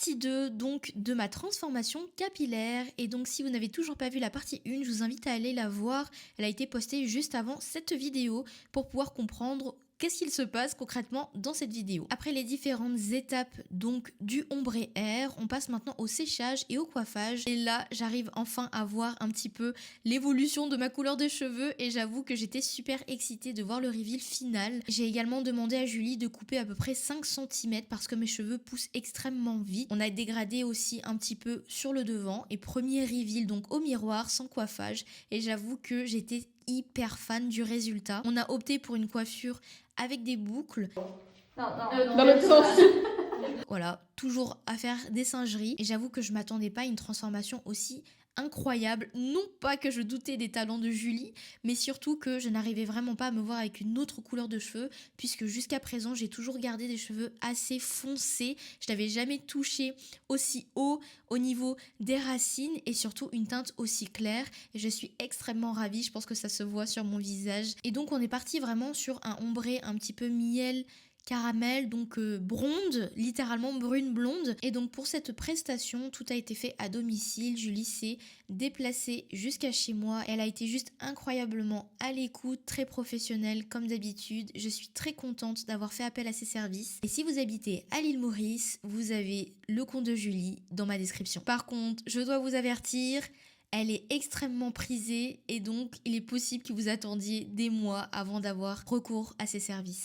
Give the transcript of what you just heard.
partie 2 donc de ma transformation capillaire. Et donc si vous n'avez toujours pas vu la partie 1, je vous invite à aller la voir. Elle a été postée juste avant cette vidéo pour pouvoir comprendre qu'est-ce qu'il se passe concrètement dans cette vidéo. Après les différentes étapes donc du ombré air, on passe maintenant au séchage et au coiffage. Et là, j'arrive enfin à voir un petit peu l'évolution de ma couleur de cheveux et j'avoue que j'étais super excitée de voir le reveal final. J'ai également demandé à Julie de couper à peu près 5 cm parce que mes cheveux poussent extrêmement vite. On a dégradé aussi un petit peu sur le devant et premier reveal donc au miroir sans coiffage et j'avoue que j'étais hyper fan du résultat. On a opté pour une coiffure avec des boucles. Dans l'autre sens. Voilà, toujours à faire des singeries. Et j'avoue que je m'attendais pas à une transformation aussi incroyable. Non pas que je doutais des talents de Julie, mais surtout que je n'arrivais vraiment pas à me voir avec une autre couleur de cheveux, puisque jusqu'à présent, j'ai toujours gardé des cheveux assez foncés. Je n'avais jamais touché aussi haut au niveau des racines et surtout une teinte aussi claire. Et je suis extrêmement ravie, je pense que ça se voit sur mon visage. Et donc, on est parti vraiment sur un ombré un petit peu miel caramel, donc blonde, littéralement brune blonde. Et donc pour cette prestation, tout a été fait à domicile. Julie s'est déplacée jusqu'à chez moi. Elle a été juste incroyablement à l'écoute, très professionnelle comme d'habitude. Je suis très contente d'avoir fait appel à ses services. Et si vous habitez à l'île Maurice, vous avez le compte de Julie dans ma description. Par contre, je dois vous avertir, elle est extrêmement prisée et donc il est possible que vous attendiez des mois avant d'avoir recours à ses services.